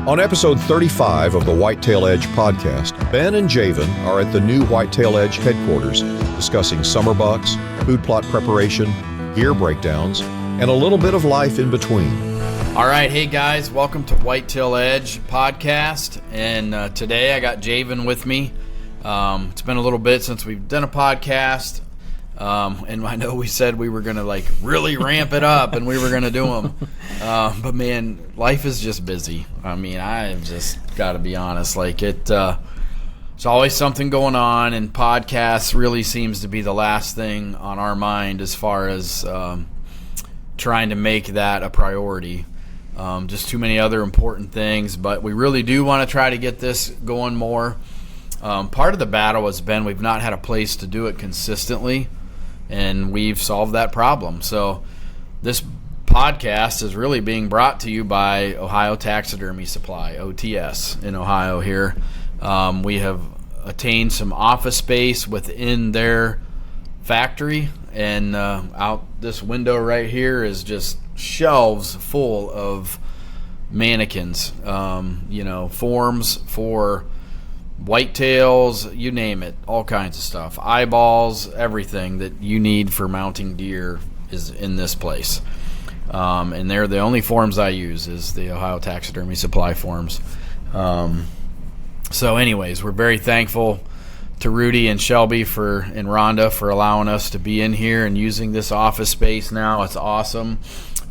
On episode 35 of the Whitetail Edge Podcast, Ben and Javin are at the new Whitetail Edge headquarters discussing summer bucks, food plot preparation, gear breakdowns, and a little bit of life in between. All right, hey guys, welcome to Whitetail Edge Podcast, and today I got Javin with me. It's been a little bit since we've done a podcast, and I know we said we were going to really ramp it up and we were going to do them, but man, life is just busy. I mean, I've just got to be honest, there's always something going on, and podcasts really seems to be the last thing on our mind as far as trying to make that a priority. Just too many other important things, but we really do want to try to get this going more. Part of the battle has been we've not had a place to do it consistently, and we've solved that problem. So this podcast is really being brought to you by Ohio Taxidermy Supply, OTS, in Ohio here. We have attained some office space within their factory, and out this window right here is just shelves full of mannequins, forms for whitetails, you name it, all kinds of stuff, eyeballs, everything that you need for mounting deer is in this place. And they're the only forms I use is the Ohio Taxidermy Supply forms. So anyways, we're very thankful to Rudy and Shelby and Rhonda for allowing us to be in here and using this office space now. It's awesome.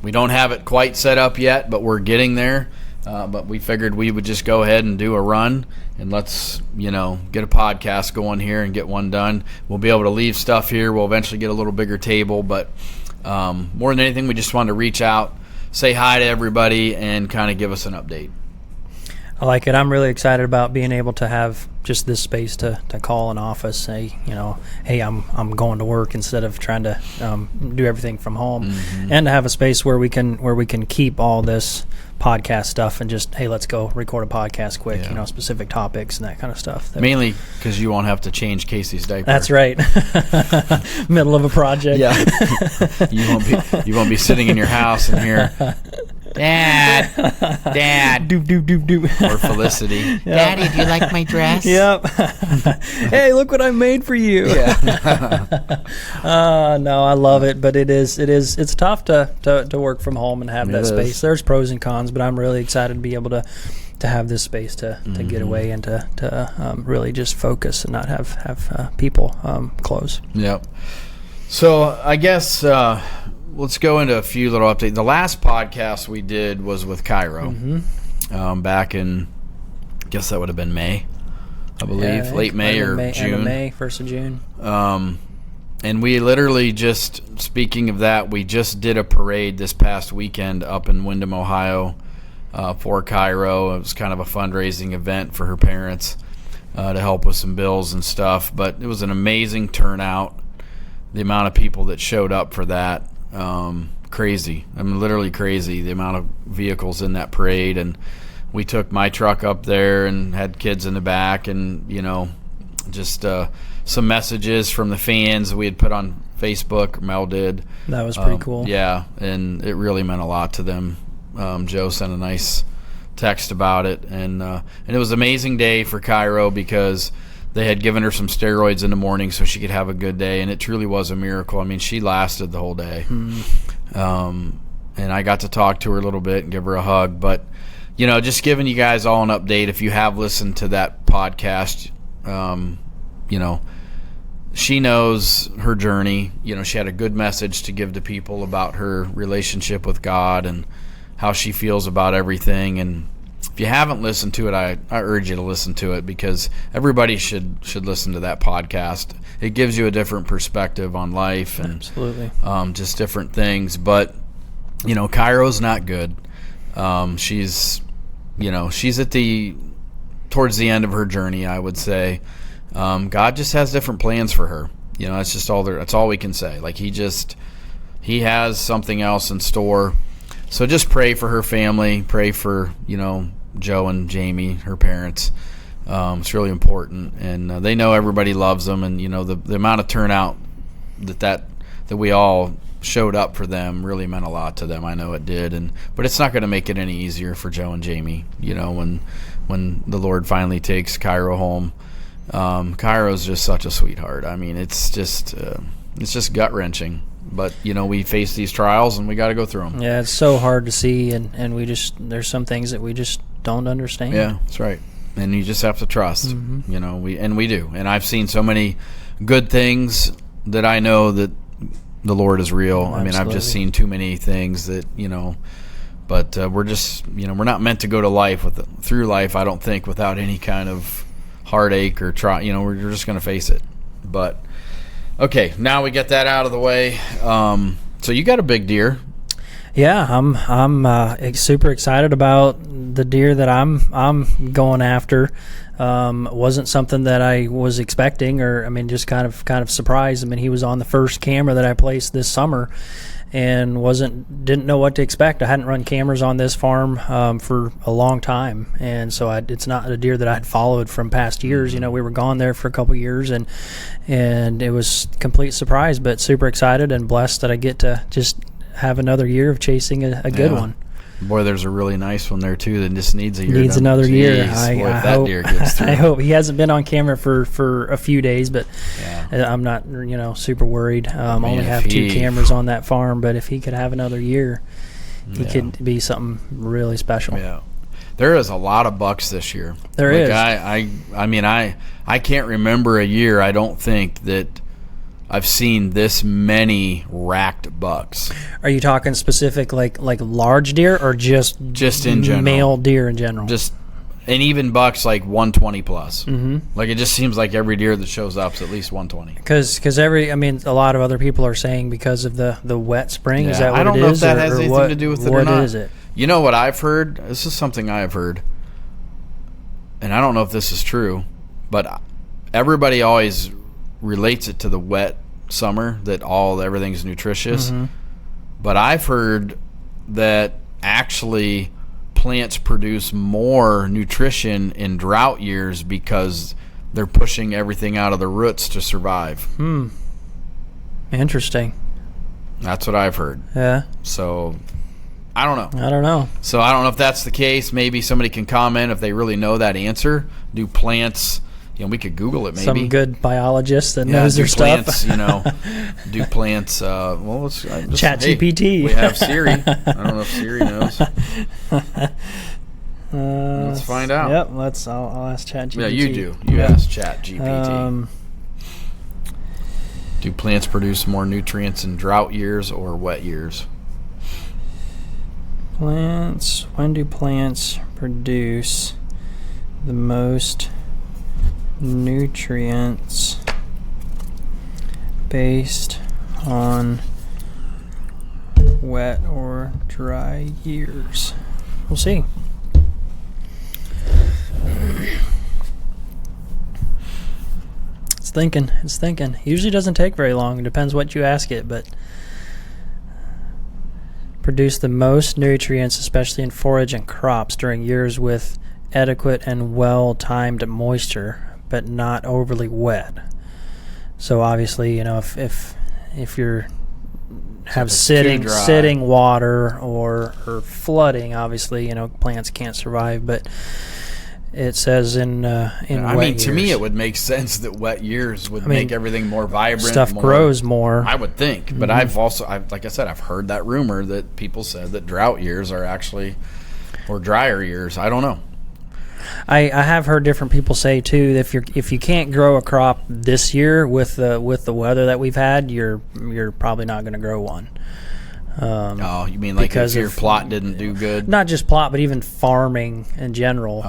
We don't have it quite set up yet, but we're getting there. But we figured we would just go ahead and do a run, and let's, get a podcast going here and get one done. We'll be able to leave stuff here. We'll eventually get a little bigger table, but more than anything, we just wanted to reach out, say hi to everybody, and kind of give us an update. I like it. I'm really excited about being able to have just this space to call an office, say, hey, I'm going to work instead of trying to do everything from home, and to have a space where we can keep all this podcast stuff and just, hey, let's go record a podcast quick, specific topics and that kind of stuff. Mainly because you won't have to change Casey's diaper. That's right. Middle of a project. Yeah. You won't be sitting in your house and hear, Dad, doop, doop, doop, doop. Or Felicity. Yep. Daddy, do you like my dress? Yep. Hey, look what I made for you. Yeah. No, I love it, but it's tough to work from home and have that space. There's pros and cons, but I'm really excited to be able to have this space to get away and to really just focus and not have people close. Yep. So I guess let's go into a few little updates. The last podcast we did was with Cairo, back in, I guess that would have been May, I believe, yeah, late May or June. End of May, 1st of June. And we literally just, speaking of that, we just did a parade this past weekend up in Windham, Ohio, for Cairo. It was kind of a fundraising event for her parents to help with some bills and stuff. But it was an amazing turnout. The amount of people that showed up for that, crazy. I mean, literally crazy, the amount of vehicles in that parade. And we took my truck up there and had kids in the back, and just some messages from the fans we had put on Facebook. Mel did. That was pretty cool. Yeah, and it really meant a lot to them. Joe sent a nice text about it, and it was an amazing day for Cairo because they had given her some steroids in the morning so she could have a good day, and it truly was a miracle. I mean, she lasted the whole day. And I got to talk to her a little bit and give her a hug. But, just giving you guys all an update, if you have listened to that podcast, she knows her journey. She had a good message to give to people about her relationship with God and how she feels about everything. And if you haven't listened to it, I urge you to listen to it, because everybody should listen to that podcast. It gives you a different perspective on life and absolutely just different things. But Cairo's not good. She's at towards the end of her journey, I would say. God just has different plans for her. That's just all that's all we can say. He has something else in store. So just pray for her family. Pray for Joe and Jamie, her parents. It's really important, and they know everybody loves them, and the amount of turnout that we all showed up for them really meant a lot to them. I know it did, but it's not going to make it any easier for Joe and Jamie. When the Lord finally takes Cairo home, Cairo's just such a sweetheart. I mean, it's just gut wrenching. But we face these trials and we got to go through them. Yeah, it's so hard to see, and there's some things that we just don't understand. Yeah, that's right. And you just have to trust. We do. And I've seen so many good things that I know that the Lord is real. Absolutely. I mean, I've just seen too many things that but we're just we're not meant to go to through life. I don't think without any kind of heartache or try. We're just going to face it. But okay, now we get that out of the way. So you got a big deer. Yeah, I'm super excited about the deer that I'm going after. Wasn't something that I was expecting, or just kind of surprised. He was on the first camera that I placed this summer, and didn't know what to expect. I hadn't run cameras on this farm for a long time, and so it's not a deer that I'd followed from past years. We were gone there for a couple years, and it was a complete surprise, but super excited and blessed that I get to just have another year of chasing a good one. Boy, there's a really nice one there too that just needs a year. Needs another year. If that deer gets through. I hope. He hasn't been on camera for a few days, but I'm not super worried. Only have 2 cameras on that farm, but if he could have another year, he could be something really special. Yeah, there is a lot of bucks this year. There is. I can't remember a year. I don't think that I've seen this many racked bucks. Are you talking specific like large deer, or just in general, male deer in general? And even bucks like 120 plus. Mm-hmm. Like it just seems like every deer that shows up is at least 120. Because a lot of other people are saying because of the wet spring. Yeah, is that what I don't it know is, if that has anything to do with it or not. What is it? You know what I've heard? This is something I have heard, and I don't know if this is true, but everybody always relates it to the wet summer, that everything's nutritious. Mm-hmm. But I've heard that actually plants produce more nutrition in drought years because they're pushing everything out of the roots to survive. Interesting. That's what I've heard. Yeah. So I don't know. So I don't know if that's the case. Maybe somebody can comment if they really know that answer. Do plants, we could Google it maybe. Some good biologist that knows their stuff. Do plants, let's Chat GPT. We have Siri. I don't know if Siri knows. Let's find out. Yep, I'll ask Chat GPT. Yeah, you do. You ask Chat GPT. Do plants produce more nutrients in drought years or wet years? When do plants produce the most nutrients based on wet or dry years? We'll see. It's thinking. Usually doesn't take very long. It depends what you ask it, but produce the most nutrients, especially in forage and crops, during years with adequate and well-timed moisture, but not overly wet. So obviously, if you're have sitting water or flooding, obviously, plants can't survive. But it says in wet years. To me, it would make sense that wet years would make everything more vibrant. Stuff grows more. I would think, but like I said, I've heard that rumor that people said that drought years are actually, or drier years. I don't know. I have heard different people say too that if you can't grow a crop this year with the weather that we've had, you're probably not going to grow one. You mean like if your plot didn't do good? Not just plot, but even farming in general.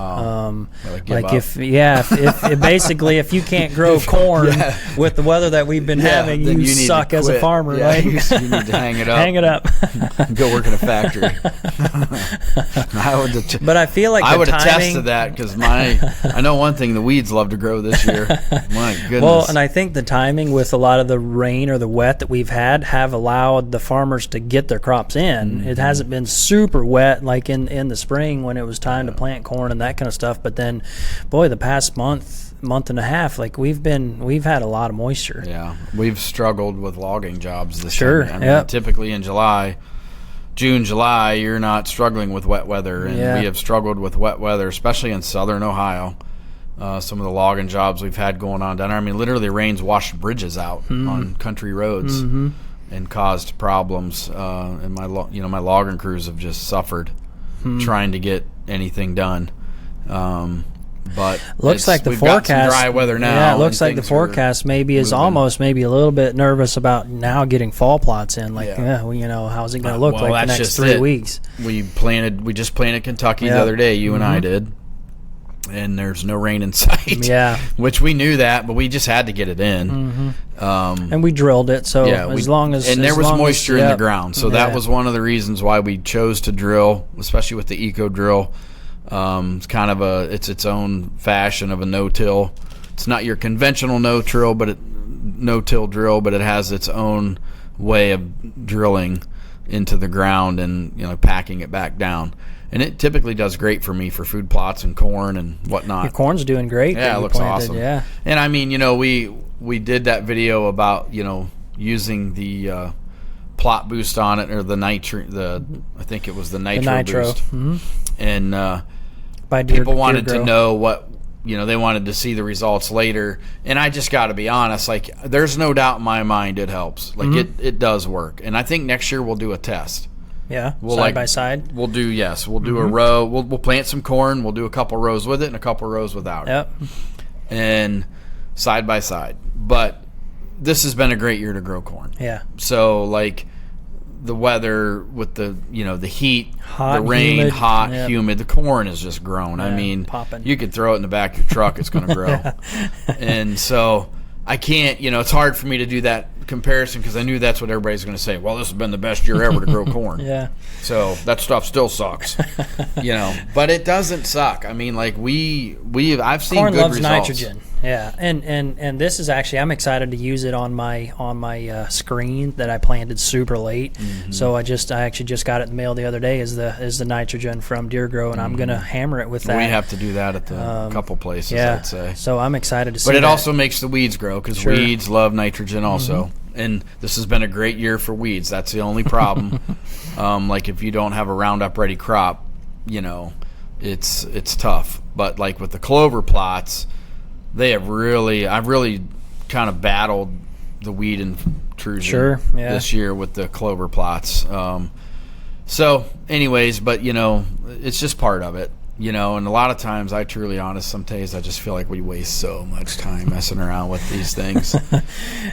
If basically if you can't grow corn with the weather that we've been having, you suck as a farmer. Yeah, right? You need to hang it up. Hang it up. Go work in a factory. But I feel like I would attest to that because I know one thing: the weeds love to grow this year. My goodness. Well, and I think the timing with a lot of the rain or the wet that we've had have allowed the farmers to get get their crops in. It hasn't been super wet like in the spring when it was time to plant corn and that kind of stuff. But then, boy, the past month and a half, like we've had a lot of moisture. Yeah, we've struggled with logging jobs this sure. time. I mean, typically in June, July, you're not struggling with wet weather, and we have struggled with wet weather, especially in southern Ohio. Some of the logging jobs we've had going on down there. I mean, literally, rains washed bridges out on country roads and caused problems. And my logging crews have just suffered trying to get anything done. But looks like the we've forecast got some dry weather now. Yeah, it looks like the forecast maybe is almost maybe a little bit nervous about now getting fall plots in. Like, how's it going to look like the next 3 weeks? We just planted Kentucky the other day. You and I did. And there's no rain in sight. Yeah, which we knew that, but we just had to get it in. And we drilled it, so there was moisture in the ground, so that was one of the reasons why we chose to drill, especially with the eco drill. It's kind of it's its own fashion of a no-till. It's not your conventional no-till drill, but it has its own way of drilling into the ground and packing it back down. And it typically does great for me for food plots and corn and whatnot. Your corn's doing great. Yeah, it looks awesome. Yeah. And I mean, we did that video about, using the plot boost on it, or I think it was the nitro boost. And people wanted to know what, they wanted to see the results later. And I just got to be honest, like, there's no doubt in my mind it helps. Like, it does work. And I think next year we'll do a test. Yeah, side by side. We'll do a row. We'll plant some corn. We'll do a couple rows with it and a couple rows without it. Yep. And side by side. But this has been a great year to grow corn. Yeah. So, like, the weather with the heat, the rain, humid. Humid, the corn has just grown. Yeah, I mean, popping. You could throw it in the back of your truck, it's going to grow. And so I can't, it's hard for me to do that comparison because I knew that's what everybody's going to say. Well, this has been the best year ever to grow corn. Yeah. So that stuff still sucks, but it doesn't suck. I mean, like I've seen corn good loves results. Nitrogen. Yeah, and this is actually, I'm excited to use it on my screen that I planted super late. So I actually just got it in the mail the other day is the nitrogen from Deer Grow, and I'm gonna hammer it with that. We have to do that at the couple places. Yeah, I'd say. So I'm excited to see. But it that. also makes the weeds grow because weeds love nitrogen also. And this has been a great year for weeds. That's the only problem. Like if you don't have a Roundup ready crop, it's tough. But like with the clover plots, I've really kind of battled the weed intrusion this year with the clover plots. So anyways, but it's just part of it, and a lot of times some days I just feel like we waste so much time messing around with these things.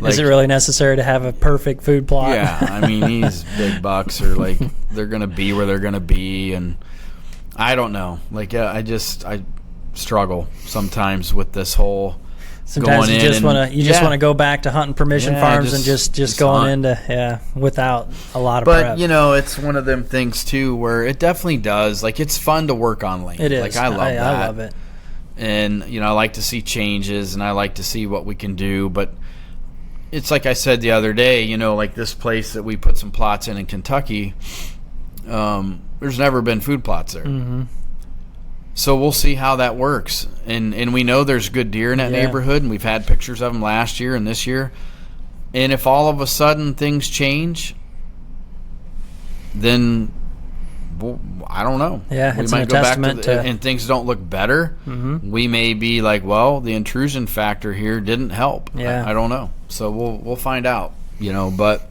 Is it really necessary to have a perfect food plot? Yeah. I mean, these big bucks are like, they're going to be where they're going to be. And I don't know. Like, I struggle sometimes with this whole sometimes going you just want to go back to hunting permission farms and just going into without a lot of prep. But it's one of them things too where it definitely does, like, it's fun to work on land. It is. Like, I love it. And I like to see changes and I like to see what we can do. But it's like I said the other day, like this place that we put some plots in Kentucky, there's never been food plots there. So we'll see how that works. And we know there's good deer in that neighborhood, and we've had pictures of them last year and this year. And if all of a sudden things change, then I don't know. Yeah, we might go back and things don't look better. We may be like, well, the intrusion factor here didn't help. Yeah. I don't know. So we'll find out. But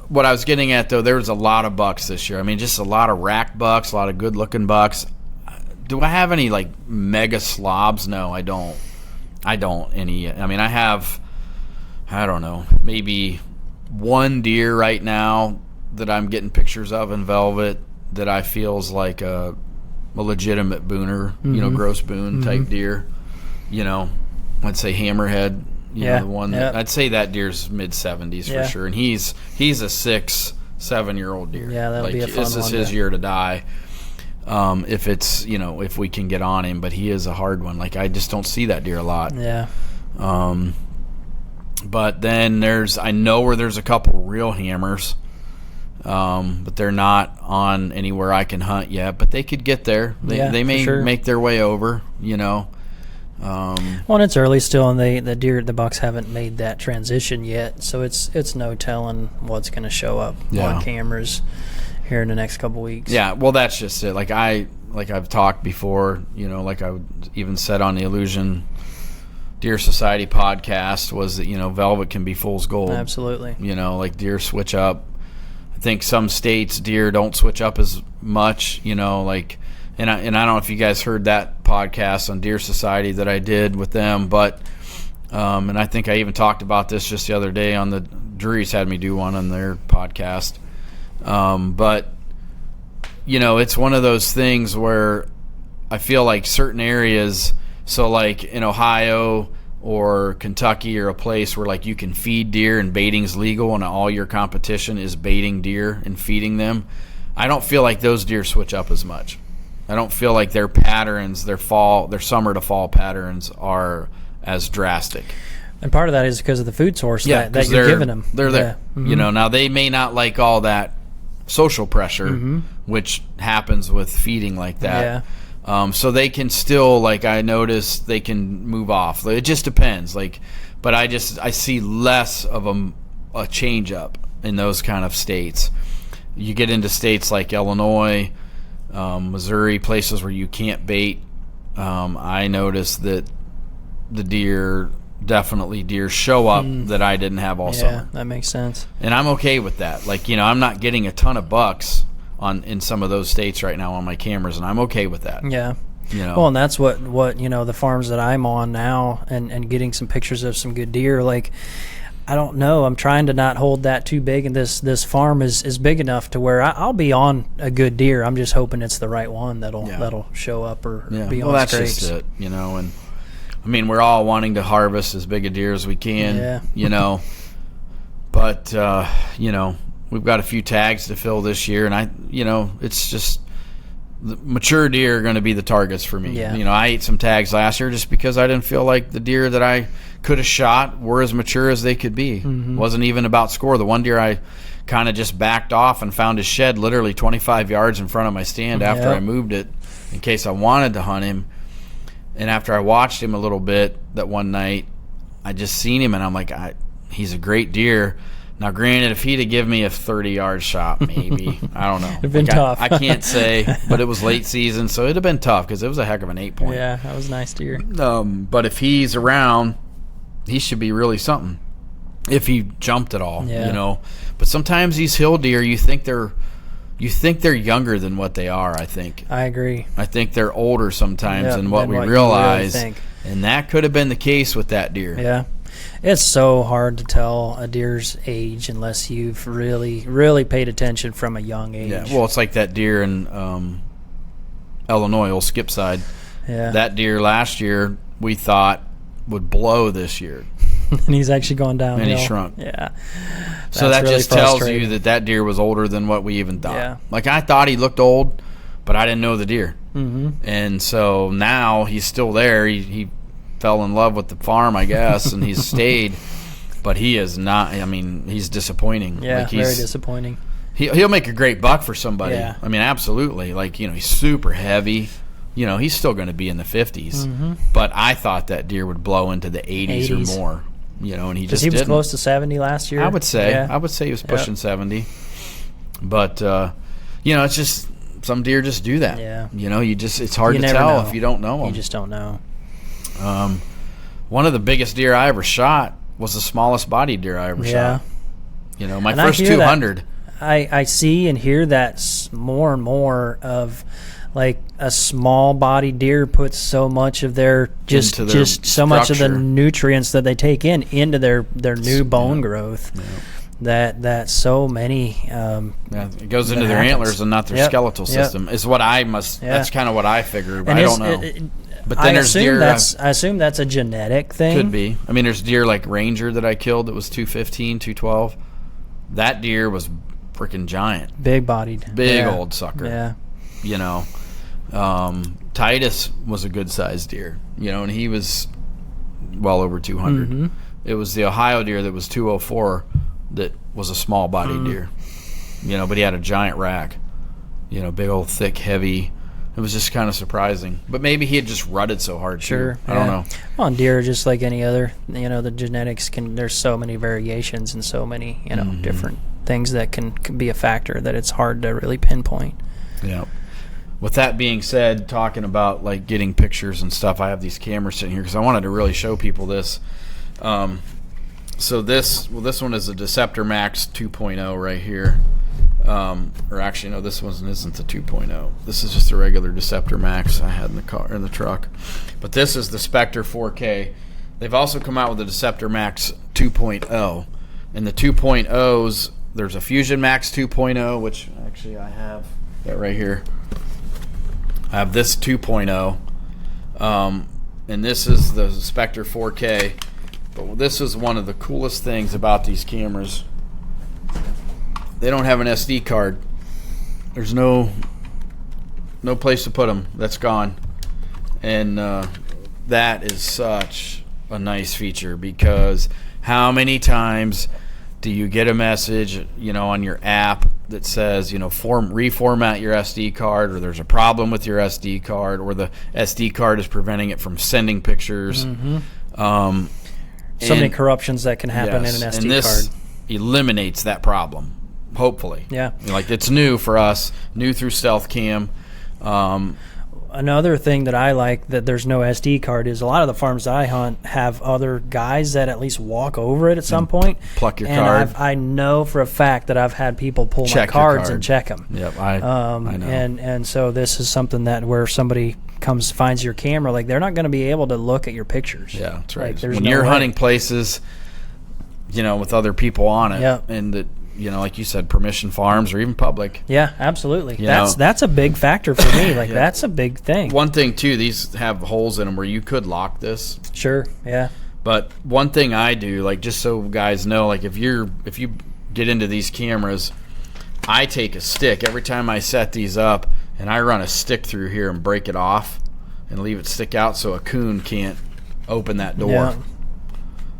what I was getting at, though, there was a lot of bucks this year. I mean, just a lot of rack bucks, a lot of good-looking bucks. Do I have any, like, mega slobs? No, I don't. I mean, I have, I don't know, maybe one deer right now that I'm getting pictures of in velvet that I feels like a legitimate booner, gross boon type deer. I'd say hammerhead. The one that I'd say that deer's mid-70s for sure, and he's a 6-7-year-old deer. Yeah, that'll be a fun one. This is his year to die. If it's if we can get on him, but he is a hard one. Like, I just don't see that deer a lot. Yeah. But then I know where there's a couple real hammers, but they're not on anywhere I can hunt yet. But they could get there. They may make their way over, you know. Well, and it's early still, and the bucks haven't made that transition yet, so it's no telling what's going to show up on cameras here in the next couple weeks. Yeah, well, that's just it. Like I've talked before, you know, like I even said on the Illusion Deer Society podcast, was that, you know, velvet can be fool's gold. Absolutely. You know, like deer switch up. I think some states deer don't switch up as much, you know, like. And I don't know if you guys heard that podcast on Deer Society that I did with them, but and I think I even talked about this just the other day on the Drury's had me do one on their podcast. But you know, it's one of those things where I feel like certain areas, so like in Ohio or Kentucky or a place where like you can feed deer and baiting's legal and all your competition is baiting deer and feeding them, I don't feel like those deer switch up as much. I don't feel like their patterns, their summer to fall patterns are as drastic. And part of that is because of the food source that you're giving them. They're there. Mm-hmm. You know, now they may not like all that social pressure, which happens with feeding like that. Yeah. So they can still, like I noticed, they can move off. It just depends. Like, but I see less of a change up in those kind of states. You get into states like Illinois, Missouri, places where you can't bait, I noticed that the deer show up that I didn't have all summer. Yeah, that makes sense. And I'm okay with that. Like, you know, I'm not getting a ton of bucks in some of those states right now on my cameras, and I'm okay with that. Yeah. You know? Well, and that's what you know, the farms that I'm on now and getting some pictures of some good deer, like, I don't know. I'm trying to not hold that too big, and this farm is big enough to where I'll be on a good deer. I'm just hoping it's the right one that'll show up or be on that's scrapes. Just it, you know. And I mean, we're all wanting to harvest as big a deer as we can, you know. But you know, we've got a few tags to fill this year, and it's just the mature deer are going to be the targets for me. Yeah. You know, I ate some tags last year just because I didn't feel like the deer that I could have shot were as mature as they could be. Wasn't even about score. The one deer I kind of just backed off and found his shed literally 25 yards in front of my stand after I moved it in case I wanted to hunt him. And after I watched him a little bit that one night, I just seen him and I'm like, he's a great deer. Now, granted, if he'd have given me a 30-yard shot, maybe. I don't know. It'd have been tough. I can't say, but it was late season, so it'd have been tough because it was a heck of an 8-point. Yeah, that was nice deer. But if he's around, he should be really something if he jumped at all, you know. But sometimes these hill deer, you think they're younger than what they are, I think. I agree. I think they're older sometimes than what we realize. Really and that could have been the case with that deer. Yeah. It's so hard to tell a deer's age unless you've really, really paid attention from a young age. Yeah, well, it's like that deer in Illinois, old Skipside. Yeah. That deer last year we thought would blow this year. And he's actually gone down. And he shrunk. Yeah. So that really just tells you that deer was older than what we even thought. Yeah. Like, I thought he looked old, but I didn't know the deer. And so now he's still there. He fell in love with the farm, I guess, and he's stayed. But he is not. I mean, he's disappointing. Yeah, like very disappointing. He'll make a great buck for somebody. Yeah. I mean, absolutely. Like, you know, he's super heavy. You know, he's still going to be in the 50s. But I thought that deer would blow into the 80s or more. You know, and he just didn't. Because he was close to 70 last year. I would say. Yeah. I would say he was pushing 70. But, you know, it's just some deer just do that. Yeah. You know, it's hard to tell if you don't know them. You just don't know. One of the biggest deer I ever shot was the smallest body deer I ever shot. You know, my first 200. I see and hear that more and more of, like, a small body deer puts so much of their much of the nutrients that they take into their new bone growth. That so many it goes into their antlers and not their skeletal system is what I must. That's kind of what I figured, but I don't know. But then there's deer. I assume that's a genetic thing. Could be. I mean, there's deer like Ranger that I killed that was 215, 212. That deer was freaking giant, big bodied, big old sucker. Yeah, you know. Titus was a good sized deer, you know, and he was well over 200. It was the Ohio deer that was 204 that was a small bodied deer, but he had a giant rack, big old thick heavy. It was just kind of surprising, but maybe he had just rutted so hard. Sure, I don't know. Well, deer, just like any other, the genetics there's so many variations and so many, different things that can be a factor that it's hard to really pinpoint. Yeah. With that being said, talking about like getting pictures and stuff, I have these cameras sitting here because I wanted to really show people this. So this one is a Deceptor Max 2.0 right here. Or actually, no, this one isn't the 2.0. This is just a regular Deceptor Max I had in the truck. But this is the Spectre 4K. They've also come out with the Deceptor Max 2.0. And the 2.0s, there's a Fusion Max 2.0, which actually I have that right here. I have this 2.0. And this is the Spectre 4K. But this is one of the coolest things about these cameras. They don't have an SD card. There's no place to put them. That's gone. And that is such a nice feature, because how many times do you get a message, on your app that says, reformat your SD card, or there's a problem with your SD card, or the SD card is preventing it from sending pictures. So many corruptions that can happen in an SD card. And this eliminates that problem. Hopefully. Yeah. Like, it's new for us, new through Stealth Cam. Another thing that I like that there's no SD card is a lot of the farms that I hunt have other guys that at least walk over it at some point. Pluck your card. card. I know for a fact that I've had people pull my cards and check them. Yep, I know. And so this is something that where somebody finds your camera, like, they're not going to be able to look at your pictures. Yeah, that's right. Like, when you're hunting places, with other people on it, and that, like you said, permission farms or even public. Yeah, absolutely. That's a big factor for me. Like, that's a big thing. One thing too, these have holes in them where you could lock this. Sure. Yeah. But one thing I do, like, just so guys know, like, if you get into these cameras, I take a stick every time I set these up, and I run a stick through here and break it off and leave it stick out so a coon can't open that door. Yeah.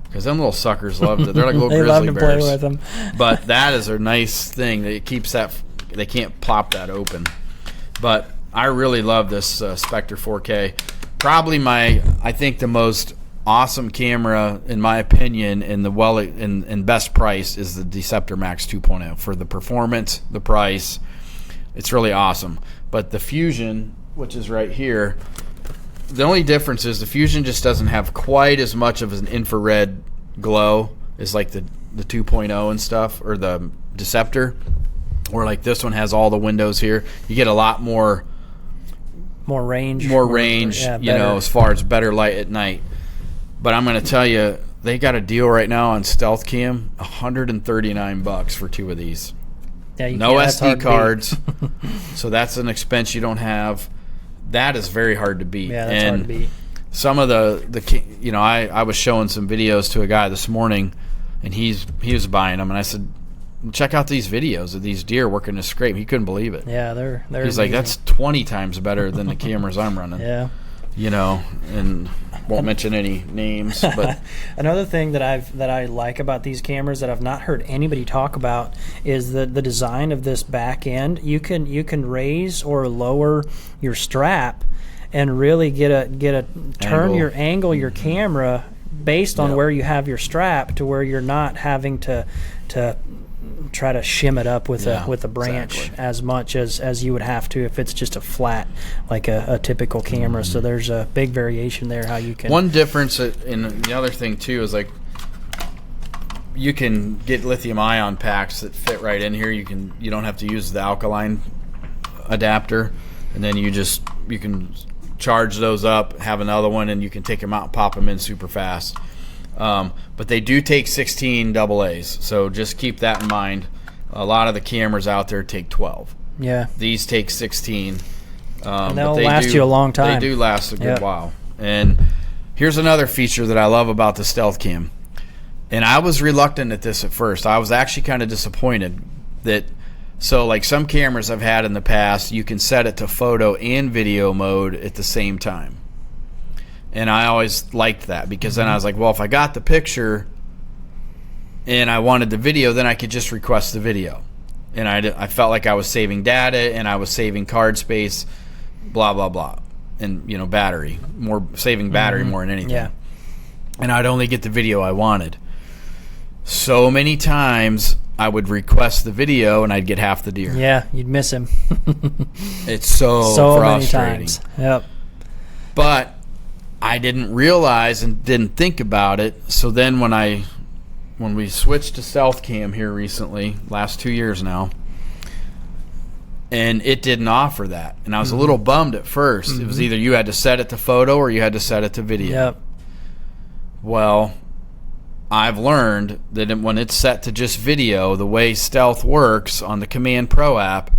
Because them little suckers love it. They're like little grizzly love to bears. play with them. But that is a nice thing. It keeps that, they can't plop that open. But I really love this Spectre 4K. Probably I think the most awesome camera, in my opinion, and best price is the Deceptor Max 2.0. For the performance, the price, it's really awesome. But the Fusion, which is right here, the only difference is the Fusion just doesn't have quite as much of an infrared glow as like the 2.0 and stuff, or the Deceptor, or like this one has all the windows here. You get a lot more range, as far as better light at night. But I'm going to tell you, they got a deal right now on Stealth Cam, $139 for two of these. Yeah, no SD cards, so that's an expense you don't have. That is very hard to beat. Yeah, that's hard to beat. Some of I was showing some videos to a guy this morning, and he was buying them, and I said, check out these videos of these deer working this scrape. He couldn't believe it. Yeah, they're He's amazing. like, that's 20 times better than the cameras I'm running. Yeah. And won't mention any names, but another thing that I like about these cameras that I've not heard anybody talk about is the design of this back end. You can raise or lower your strap and really get a turn your camera based on where you have your strap, to where you're not having to try to shim it up with a branch as much as you would have to if it's just a flat, like a typical camera. So there's a big variation there how you can. One difference in the other thing too is, like, you can get lithium ion packs that fit right in here. You don't have to use the alkaline adapter, and then you can charge those up, have another one, and you can take them out and pop them in super fast. But they do take 16 AA's, so just keep that in mind. A lot of the cameras out there take 12. Yeah. These take 16. And they'll last you a long time. They do last a good while. And here's another feature that I love about the Stealth Cam. And I was reluctant at this at first. I was actually kind of disappointed that, so like some cameras I've had in the past, you can set it to photo and video mode at the same time. And I always liked that, because then I was like, well, if I got the picture and I wanted the video, then I could just request the video. And I felt like I was saving data and I was saving card space, blah, blah, blah. And, battery. Saving battery more than anything. Yeah. And I'd only get the video I wanted. So many times I would request the video and I'd get half the deer. Yeah, you'd miss him. It's so frustrating. Many times. Yep. But I didn't realize and didn't think about it. So then when we switched to stealth cam here recently, last 2 years now, and it didn't offer that. And I was a little bummed at first. It was either you had to set it to photo or you had to set it to video. Yep. Well, I've learned that when it's set to just video, the way stealth works on the Command Pro app,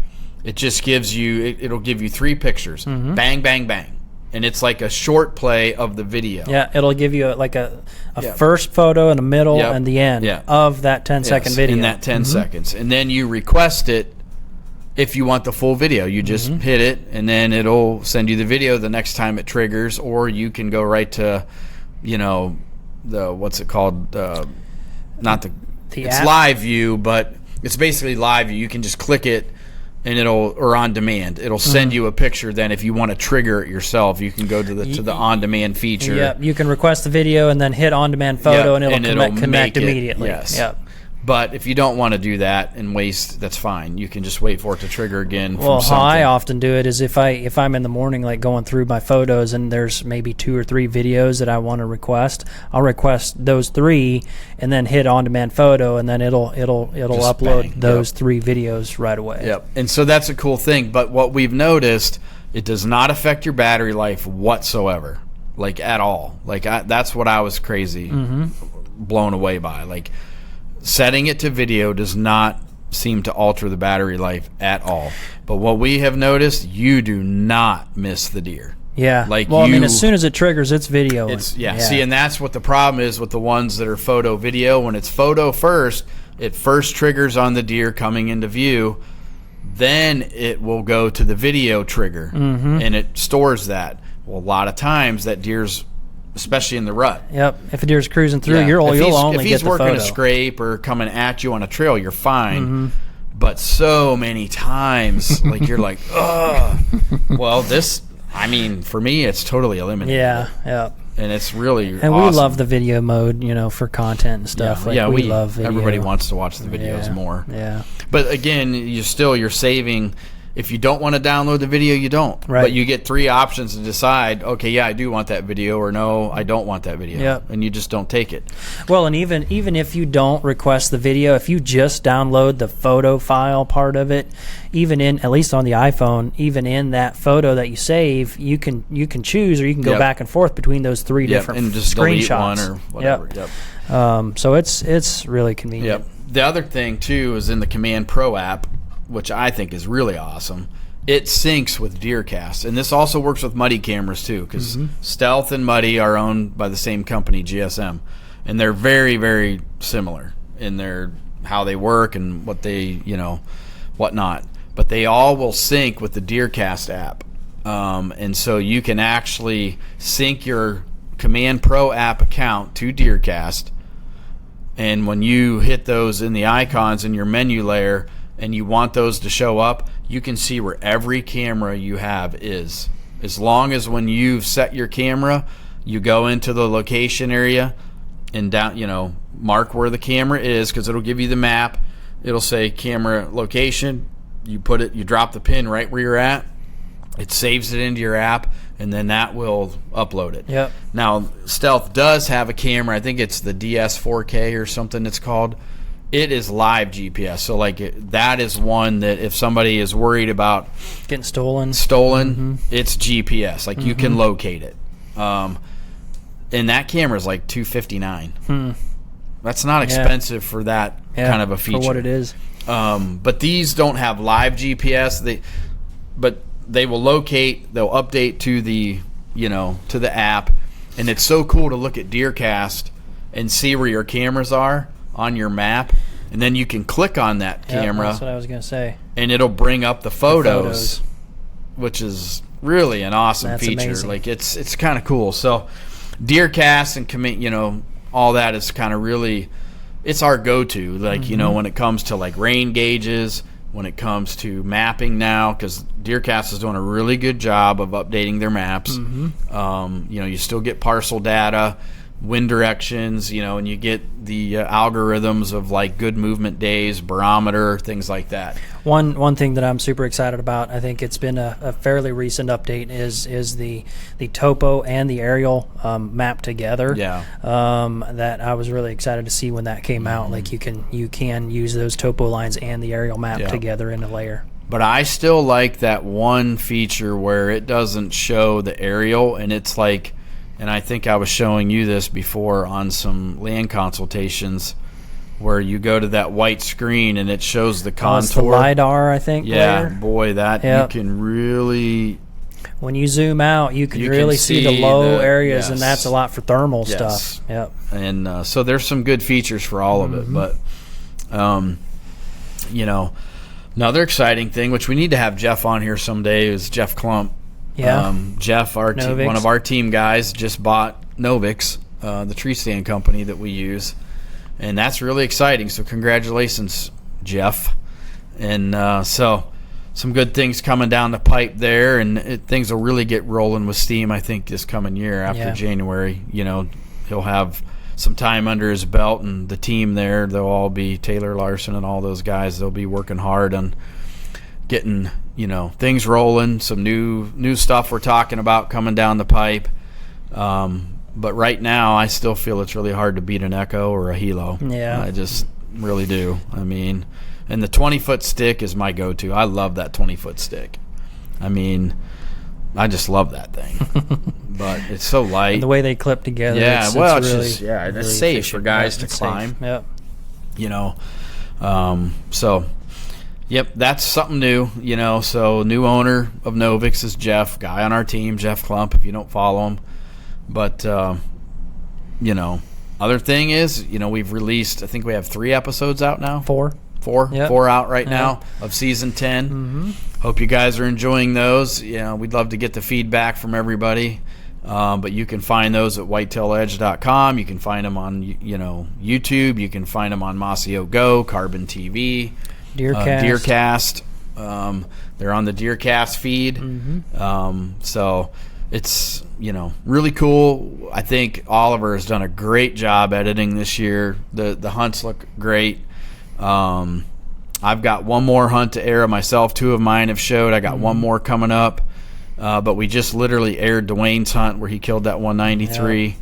it just gives you, it'll give you 3 pictures. Bang, bang, bang. And it's like a short play of the video. Yeah, it'll give you like a first photo and a middle and the end of that 10-second video. In that 10 seconds. And then you request it if you want the full video. You just hit it, and then it'll send you the video the next time it triggers, or you can go right to, the what's it called? It's app? live view, but it's basically live view. You can just click it, and or on demand. It'll send you a picture. Then, if you want to trigger it yourself, you can go to the on demand feature. Yep, you can request the video and then hit on demand photo, and it'll connect immediately. Yes. Yep. But if you don't want to do that and waste, that's fine. You can just wait for it to trigger again. Well, from how I often do it is if I'm in the morning, like going through my photos, and there's maybe 2 or 3 videos that I want to request, I'll request those 3 and then hit on demand photo, and then it'll upload those 3 videos right away. Yep. And so that's a cool thing. But what we've noticed, it does not affect your battery life whatsoever, like at all. Like that's what I was crazy blown away by. Like, setting it to video does not seem to alter the battery life at all. But what we have noticed, you do not miss the deer. Yeah. As soon as it triggers, it's video. See, and that's what the problem is with the ones that are photo video. When it's photo first, it first triggers on the deer coming into view. Then it will go to the video trigger, and it stores that. Well, a lot of times that deer's, especially in the rut. Yep. If a deer's cruising through, you'll only get the photo. If he's working a scrape or coming at you on a trail, you're fine. But so many times, like you're like, oh, well, for me, it's totally eliminated. Yeah. And it's really and awesome. We love the video mode, for content and stuff. We love video. Everybody wants to watch the videos more. Yeah. But again, you're saving. If you don't want to download the video, you don't. Right. But you get 3 options to decide, okay, yeah, I do want that video, or no, I don't want that video. Yep. And you just don't take it. Well, and even if you don't request the video, if you just download the photo file part of it, even at least on the iPhone, even in that photo that you save, you can choose, or you can go back and forth between those 3 different and just screenshots. delete one or whatever. Yep. So it's really convenient. Yep. The other thing too is in the Command Pro app, which I think is really awesome. It syncs with DeerCast, and this also works with Muddy cameras too, because Stealth and Muddy are owned by the same company, GSM, and they're very, very similar in their how they work and what they whatnot. But they all will sync with the DeerCast app, and so you can actually sync your Command Pro app account to DeerCast, and when you hit those in the icons in your menu layer, and you want those to show up, you can see where every camera you have is. As long as when you've set your camera, you go into the location area and down, mark where the camera is, because it'll give you the map. It'll say camera location. You drop the pin right where you're at. It saves it into your app, and then that will upload it. Yep. Now, Stealth does have a camera. I think it's the DS4K or something it's called. It is live GPS, so that is one that if somebody is worried about getting stolen, it's GPS. You can locate it. And that camera is like $259. That's not expensive for that kind of a feature. For what it is. But these don't have live GPS. But they will locate. They'll update to the to the app, and it's so cool to look at DeerCast and see where your cameras are on your map, and then you can click on that camera. That's what I was going to say. And it'll bring up the photos, which is really an awesome feature. Amazing. It's kind of cool. So DeerCast and all that is kind of really it's our go-to. Like, you know, when it comes to like rain gauges, when it comes to mapping now, because DeerCast is doing a really good job of updating their maps. You know, you still get parcel data, wind directions, you know, and you get the algorithms of like good movement days, barometer, things like that. One thing that I'm super excited about, I think it's been a fairly recent update, is the topo and the aerial mapped together. That I was really excited to see when that came out. Like you can use those topo lines and the aerial map together in a layer. But I still like that one feature where it doesn't show the aerial, and it's like, and I think I was showing you this before on some land consultations, where you go to that white screen and it shows the contour. It's the LiDAR, I think. Yeah, layer. Boy, that you can really... When you zoom out, you can really see the low areas, and that's a lot for thermal stuff. Yep. And so there's some good features for all of it. But, you know, another exciting thing, which we need to have Jeff on here someday, is Jeff Klump. Jeff, one of our team guys, just bought Novix, the tree stand company that we use, and that's really exciting. So congratulations, Jeff. And so some good things coming down the pipe there, and things will really get rolling with steam, I think, this coming year after January. You know, he'll have some time under his belt, and the team there, they'll all be Taylor Larson and all those guys. They'll be working hard on getting, you know, things rolling, some new stuff we're talking about coming down the pipe. But right now, I still feel it's really hard to beat an Echo or a Hilo. Yeah. I just really do. I mean, and the 20-foot stick is my go-to. I love that 20-foot stick. I mean, I just love that thing. But it's so light. And the way they clip together. Yeah, it's really, just, it's really safe efficient. for guys to climb. Safe. Yep. You know, so... Yep, that's something new, you know. So new owner of Novix is Jeff, guy on our team, Jeff Klump, if you don't follow him. But, you know, other thing is, you know, we've released, I think we have 3 episodes out now. 4 out right now of season 10. Hope you guys are enjoying those. You know, we'd love to get the feedback from everybody. But you can find those at whitetailedge.com. You can find them on, you know, YouTube. You can find them on Masio Go, Carbon TV. DeerCast. They're on the DeerCast feed. So it's, you know, really cool. I think Oliver has done a great job editing this year. The hunts look great. I've got one more hunt to air myself. 2 of mine have showed. I got one more coming up. But we just literally aired Dwayne's hunt where he killed that 193.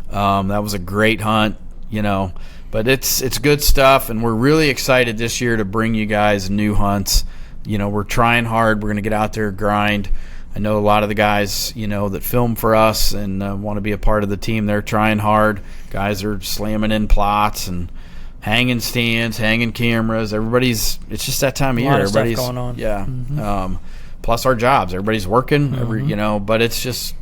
That was a great hunt, you know. But it's good stuff, and we're really excited this year to bring you guys new hunts. You know, we're trying hard. We're going to get out there, grind. I know a lot of the guys, you know, that film for us and want to be a part of the team, they're trying hard. Guys are slamming in plots and hanging stands, hanging cameras. It's just that time of year. Everybody's stuff going on. Yeah. Plus our jobs. Everybody's working, you know, but it's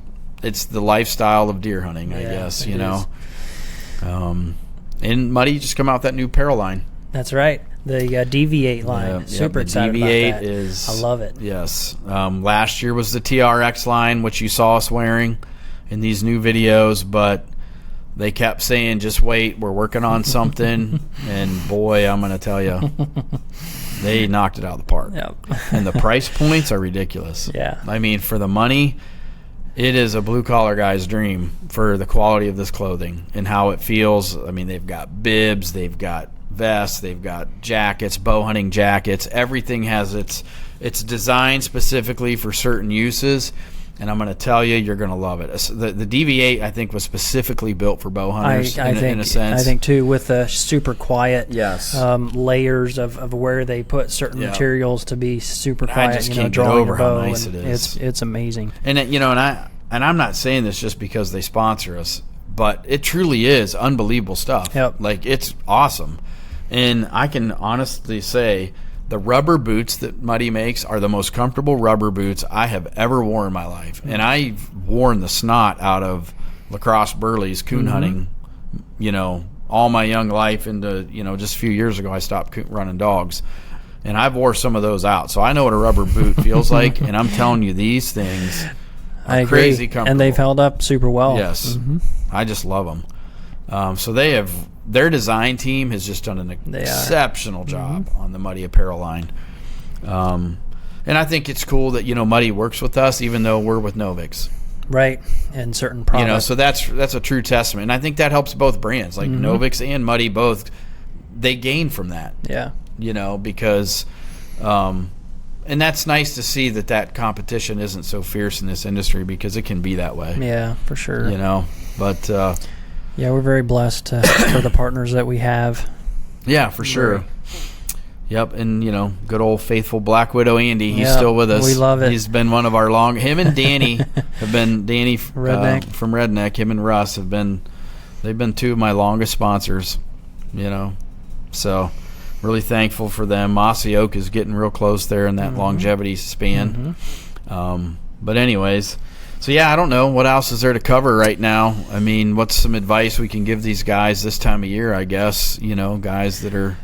the lifestyle of deer hunting, I guess, you know. And Muddy just come out with that new apparel line. That's right. The Deviate line. Super excited Deviate about that. is, I love it. Yes. Last year was the TRX line, which you saw us wearing in these new videos, but they kept saying, just wait, we're working on something. And boy, I'm going to tell you, they knocked it out of the park. Yep. And the price points are ridiculous. Yeah. I mean, for the money, it is a blue-collar guy's dream for the quality of this clothing and how it feels. I mean, they've got bibs, they've got vests, they've got jackets, bow hunting jackets. Everything has it's designed specifically for certain uses, and I'm going to tell you, you're going to love it. The DV8, I think, was specifically built for bow hunters in a sense. I think, too, with the super quiet layers of where they put certain materials to be super quiet. I just can't get over how nice it is. It's amazing. And, you know, and I'm not saying this just because they sponsor us, but it truly is unbelievable stuff. Yep. Like, it's awesome. And I can honestly say the rubber boots that Muddy makes are the most comfortable rubber boots I have ever worn in my life. And I've worn the snot out of Lacrosse Burley's coon hunting, you know, all my young life into, you know, just a few years ago I stopped running dogs. And I've wore some of those out. So I know what a rubber boot feels like. And I'm telling you, these things are crazy comfortable. And they've held up super well. Yes. I just love them. So they have their design team has just done an exceptional job on the Muddy apparel line. And I think it's cool that, Muddy works with us, even though we're with Novix. Right, and certain products. So that's a true testament. And I think that helps both brands. Like Novix and Muddy both, they gain from that. Yeah. Because, and that's nice to see that competition isn't so fierce in this industry, because it can be that way. Yeah, for sure. But yeah, we're very blessed for the partners that we have. Yeah, for sure. Yep, and good old faithful Black Widow Andy, he's still with us. We love it. He's been one of our him and Danny have been from Redneck. Him and Russ they've been two of my longest sponsors. So really thankful for them. Mossy Oak is getting real close there in that longevity span. But anyways, so I don't know what else is there to cover right now. I mean, what's some advice we can give these guys this time of year? I guess guys that are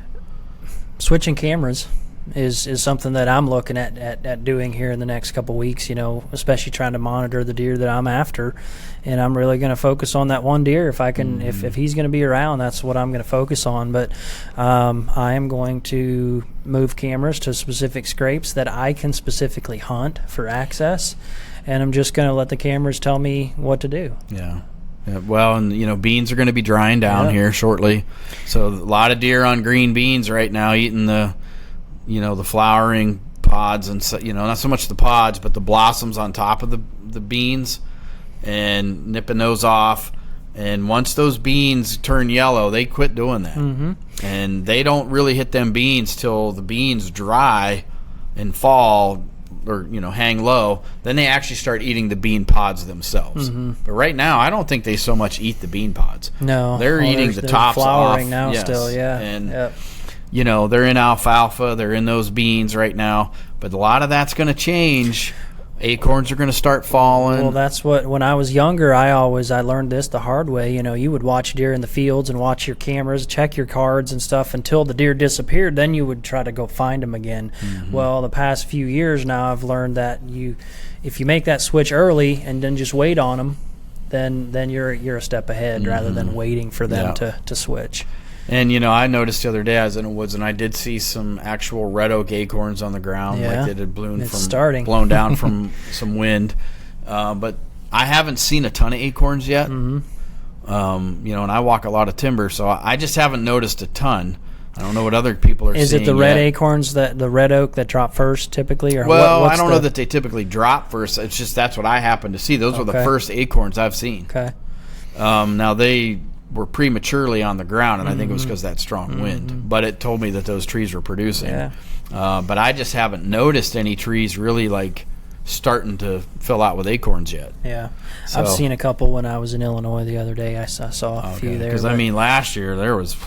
switching cameras is something that I'm looking at doing here in the next couple weeks, especially trying to monitor the deer that I'm after. And I'm really going to focus on that one deer. If I can, if he's going to be around, that's what I'm going to focus on. But I am going to move cameras to specific scrapes that I can specifically hunt for access. And I'm just going to let the cameras tell me what to do. Yeah. Well, and beans are going to be drying down here shortly, so a lot of deer on green beans right now, eating the flowering pods, and not so much the pods, but the blossoms on top of the beans, and nipping those off. And once those beans turn yellow, they quit doing that, and they don't really hit them beans till the beans dry and fall, or hang low. Then they actually start eating the bean pods themselves. But right now, I don't think they so much eat the bean pods. No, they're eating the tops flowering off now. Still, yeah. And they're in alfalfa, they're in those beans right now. But a lot of that's going to change. Acorns are going to start falling. Well, that's what, when I was younger, I learned this the hard way. You would watch deer in the fields and watch your cameras, check your cards and stuff until the deer disappeared. Then you would try to go find them again. Well, the past few years now, I've learned that if you make that switch early and then just wait on them, then you're a step ahead rather than waiting for them to switch. And, I noticed the other day I was in the woods, and I did see some actual red oak acorns on the ground, like it had blown down from some wind. But I haven't seen a ton of acorns yet. And I walk a lot of timber, so I just haven't noticed a ton. I don't know what other people are seeing. Is it the red acorns, the red oak that drop first typically? Or I don't know that they typically drop first. It's just that's what I happen to see. Those were the first acorns I've seen. Okay. Now they were prematurely on the ground, and I think it was because of that strong wind. But it told me that those trees were producing. Yeah. But I just haven't noticed any trees really starting to fill out with acorns yet. Yeah. So, I've seen a couple when I was in Illinois the other day. I saw a few there. Because last year there was,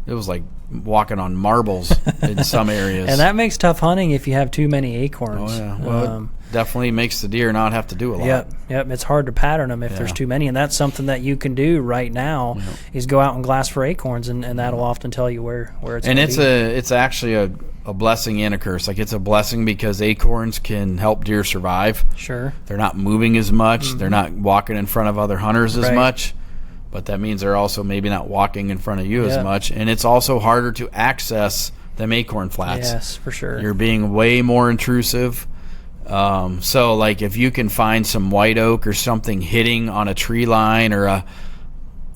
it was like walking on marbles in some areas. And that makes tough hunting if you have too many acorns. Oh, yeah. Well, it definitely makes the deer not have to do a lot. Yep. It's hard to pattern them if there's too many. And that's something that you can do right now is go out and glass for acorns, and that'll often tell you where it's going to be. And it's actually a blessing and a curse. It's a blessing because acorns can help deer survive. Sure. They're not moving as much. They're not walking in front of other hunters as much. But that means they're also maybe not walking in front of you as much. And it's also harder to access them acorn flats. Yes, for sure. You're being way more intrusive. So if you can find some white oak or something hitting on a tree line or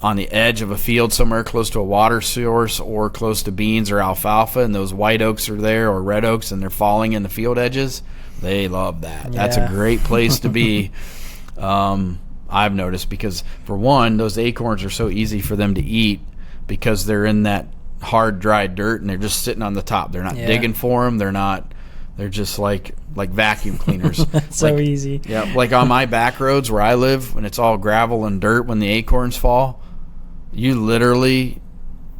on the edge of a field somewhere close to a water source or close to beans or alfalfa, and those white oaks are there or red oaks and they're falling in the field edges, they love that. That's a great place to be. I've noticed, because for one, those acorns are so easy for them to eat because they're in that hard, dry dirt and they're just sitting on the top. They're not digging for them. They're just like vacuum cleaners. So easy. Yeah, like on my back roads where I live, when it's all gravel and dirt, when the acorns fall, you literally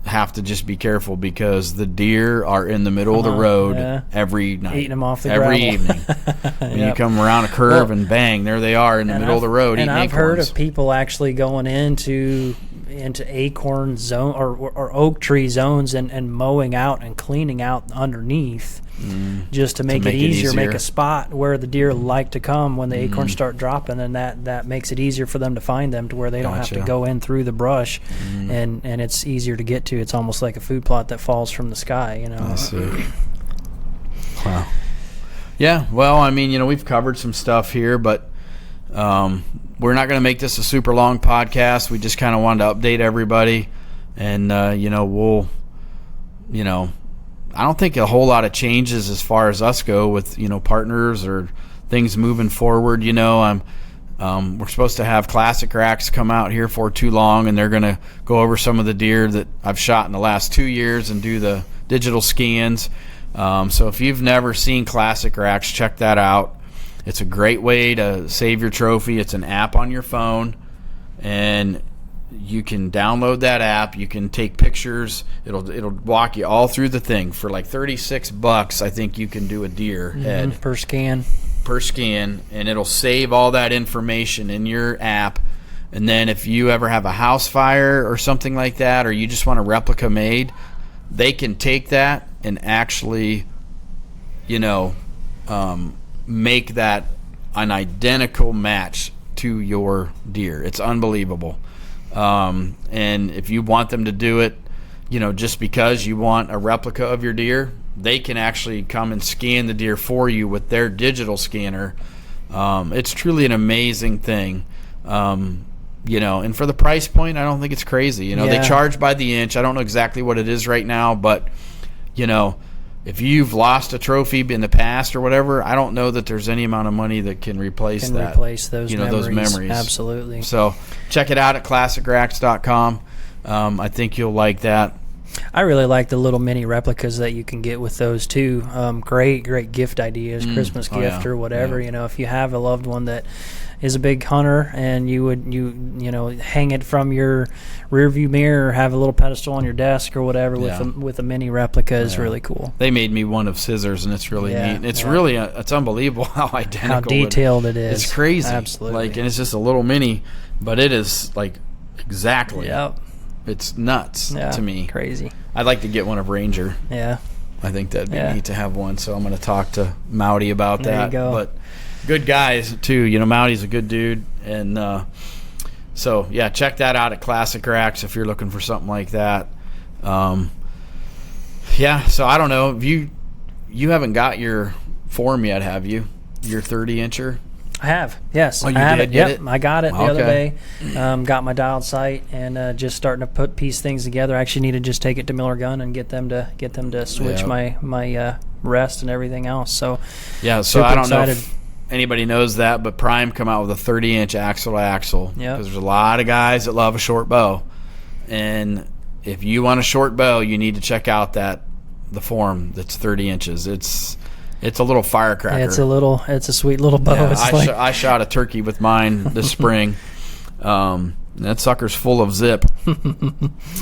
have to just be careful because the deer are in the middle of the road every night. Eating them off the every gravel. evening. When you come around a curve and bang, there they are in the middle of the road eating acorns. And I've heard of people actually going into into acorn zone or oak tree zones and mowing out and cleaning out underneath just to make it easier, make a spot where the deer like to come when the acorns start dropping, and that makes it easier for them to find them to where they don't have to go in through the brush, and it's easier to get to. It's almost like a food plot that falls from the sky, you know. I see. Wow. Yeah, well, I mean, you know, we've covered some stuff here, but we're not going to make this a super long podcast. We just kind of wanted to update everybody, and you know, we'll, you know, I don't think a whole lot of changes as far as us go with, you know, partners or things moving forward. You know, we're supposed to have classic racks come out here for too long, and they're going to go over some of the deer that I've shot in the last 2 years and do the digital scans. So if you've never seen classic racks, check that out. It's a great way to save your trophy. It's an app on your phone, and you can download that app. You can take pictures. It'll walk you all through the thing for like $36. I think you can do a deer head per scan, and it'll save all that information in your app. And then if you ever have a house fire or something like that, or you just want a replica made, they can take that and actually, you know, make that an identical match to your deer. It's unbelievable. And if you want them to do it, you know, just because you want a replica of your deer, they can actually come and scan the deer for you with their digital scanner. It's truly an amazing thing. You know, and for the price point, I don't think it's crazy. You know, they charge by the inch. I don't know exactly what it is right now, but, you know, if you've lost a trophy in the past or whatever, I don't know that there's any amount of money that can replace that. Replace those, you know, memories. Those memories. Absolutely. So check it out at classicracks.com. I think you'll like that. I really like the little mini replicas that you can get with those too. Great gift ideas, Christmas gift or whatever. You know, if you have a loved one that is a big hunter, and you know, hang it from your rear view mirror, or have a little pedestal on your desk or whatever with a mini replica is really cool. They made me one of scissors, and it's really neat. It's really it's unbelievable how identical, how detailed it is. It's crazy. Absolutely. Like, and it's just a little mini, but it is like exactly. Yep. It's nuts to me. Crazy. I'd like to get one of Ranger. Yeah. I think that'd be neat to have one. So I'm going to talk to Mowdy about that. There you go. But good guys too. You know, Mowdy's a good dude, and so yeah, check that out at Classic Racks if you're looking for something like that. Yeah. So I don't know. You haven't got your form yet, have you? Your 30-incher. I have, yes. Oh, you I have did it. get Yep, it? I got it the other day. Got my dialed sight and just starting to piece things together. I actually need to just take it to Miller Gun and get them to switch my rest and everything else. So yeah, so I don't know if anybody knows that, but Prime come out with a 30-inch axle to axle. Yeah, because there's a lot of guys that love a short bow, and if you want a short bow, you need to check out the form that's 30 inches. It's a little firecracker. It's a sweet little bow. Yeah, I shot a turkey with mine this spring. That sucker's full of zip.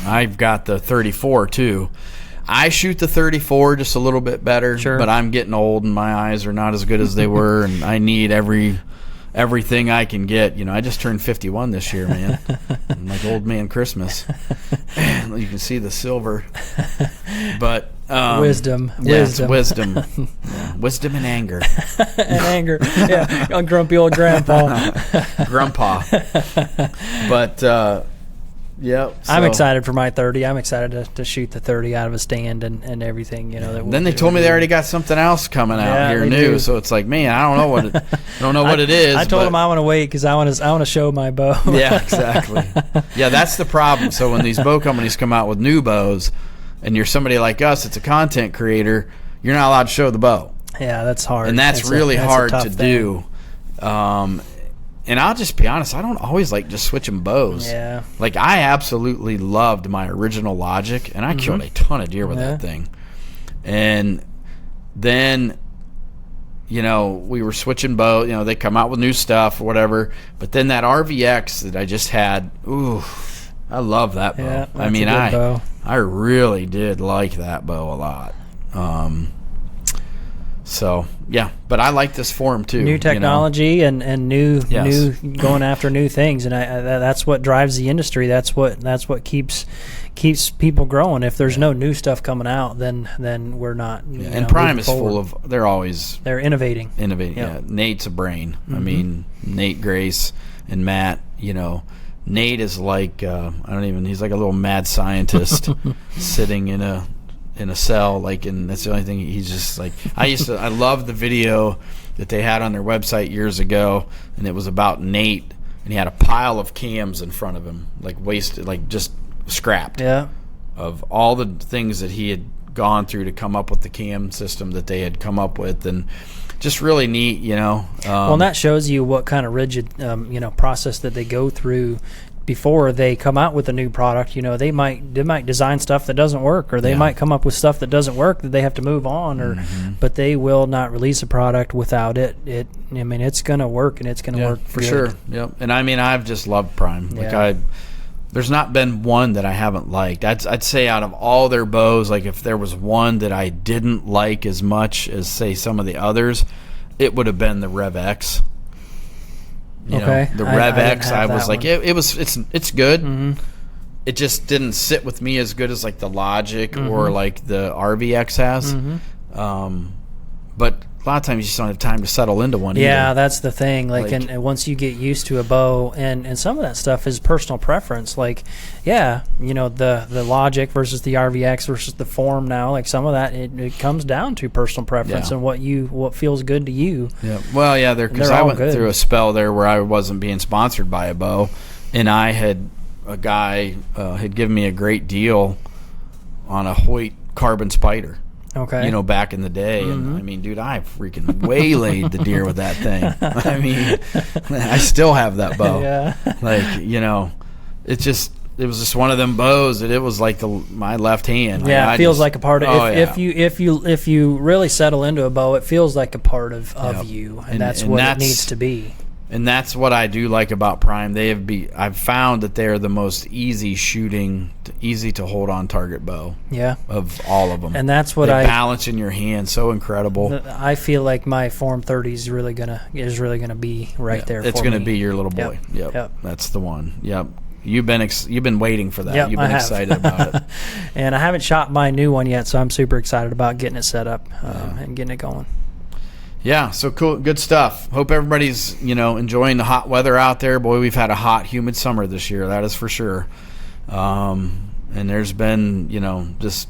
I've got the 34 too. I shoot the 34 just a little bit better, but I'm getting old and my eyes are not as good as they were, and I need everything I can get. You know, I just turned 51 this year, man. I'm like old man Christmas. You can see the silver, but wisdom. It's wisdom. Yeah. Wisdom and anger. And anger. Yeah, on grumpy old grandpa. Grandpa. But yeah, so. I'm excited for my 30. I'm excited to shoot the 30 out of a stand and everything. You know. Then they told me they already got something else coming out here new. Do. So it's like, man, I don't know what it is. I told them I want to wait because I want to show my bow. Yeah, exactly. Yeah, that's the problem. So when these bow companies come out with new bows, and you're somebody like us, it's a content creator, you're not allowed to show the bow. Yeah, that's hard. And that's really hard to do. And I'll just be honest, I don't always like just switching bows. Yeah. Like, I absolutely loved my original Logic, and I killed a ton of deer with that thing. And then, you know, we were switching bows. You know, they come out with new stuff or whatever. But then that RVX that I just had, ooh, I love that bow. Yeah, I mean, I really did like that bow a lot. So yeah, but I like this form too. New technology and new going after new things, and that's what drives the industry. That's what keeps people growing. If there's no new stuff coming out, then we're not. And Prime is full of. They're innovating. Yep. Yeah. Nate's a brain. I mean, Nate Grace and Matt. Nate is like he's like a little mad scientist sitting in a cell, and that's the only thing. He's just like, I love the video that they had on their website years ago, and it was about Nate, and he had a pile of cams in front of him, like wasted, like just scrapped, of all the things that he had gone through to come up with the cam system that they had come up with, and just really neat, well, and that shows you what kind of rigid, process that they go through before they come out with a new product. They might design stuff that doesn't work, or they might come up with stuff that doesn't work that they have to move on, but they will not release a product without it. It's going to work, and it's going to work for good. sure. Yep. And I've just loved Prime. There's not been one that I haven't liked. I'd say out of all their bows, like if there was one that I didn't like as much as, say, some of the others, it would have been the Rev X. The Rev X, I was like, it's good. Mm-hmm. It just didn't sit with me as good as like the Logic or like the RVX has. Mm-hmm. But a lot of times you just don't have time to settle into one. Yeah, either. That's the thing. And once you get used to a bow, and some of that stuff is personal preference. The Logic versus the RVX versus the Form now. Like some of that, it comes down to personal preference and what feels good to you. Yeah. Well, yeah, because I went through a spell there where I wasn't being sponsored by a bow, and a guy had given me a great deal on a Hoyt Carbon Spider. Okay. Back in the day. And I mean, dude, I freaking waylaid the deer with that thing. I mean, I still have that bow. Yeah. It was just one of them bows that it was like my left hand. Yeah, it feels like a part of if you really settle into a bow, it feels like a part of you, and that's what it needs to be. And that's what I do like about Prime. I've found that they're the most easy to hold on target bow. Yeah. Of all of them. And that's what balance in your hand so incredible. I feel like my Form 30 is really gonna be right there. It's gonna be your little boy. Yep. That's the one. Yep. You've been waiting for that. You've been excited about it. And I haven't shot my new one yet, so I'm super excited about getting it set up and getting it going. Yeah, so cool, good stuff. Hope everybody's, enjoying the hot weather out there. Boy, we've had a hot, humid summer this year, that is for sure. And there's been, just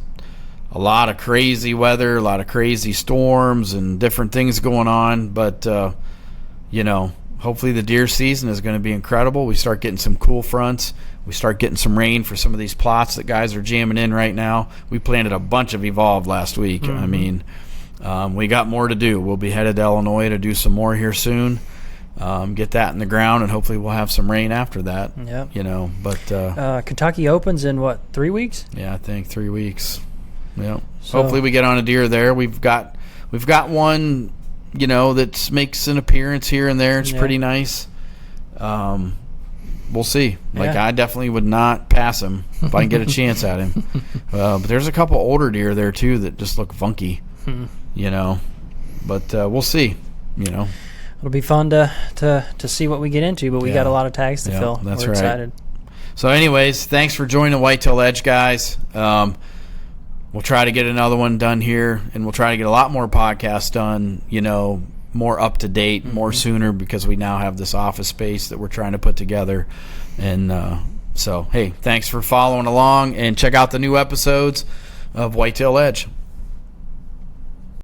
a lot of crazy weather, a lot of crazy storms and different things going on. But, hopefully the deer season is going to be incredible. We start getting some cool fronts. We start getting some rain for some of these plots that guys are jamming in right now. We planted a bunch of Evolved last week. Mm-hmm. I mean, we got more to do. We'll be headed to Illinois to do some more here soon. Get that in the ground, and hopefully we'll have some rain after that. Yeah. But Kentucky opens in 3 weeks? Yeah, I think 3 weeks. Yeah. So, hopefully we get on a deer there. We've got one, that makes an appearance here and there. It's pretty nice. We'll see. I definitely would not pass him if I can get a chance at him. But there's a couple older deer there too that just look funky. But we'll see. It'll be fun to see what we get into, but we got a lot of tags to fill. That's We're right. excited. So anyways, thanks for joining Whitetail Edge, guys. We'll try to get another one done here, and we'll try to get a lot more podcasts done, more up to date, more sooner, because we now have this office space that we're trying to put together. And so, hey, thanks for following along, and check out the new episodes of Whitetail Edge.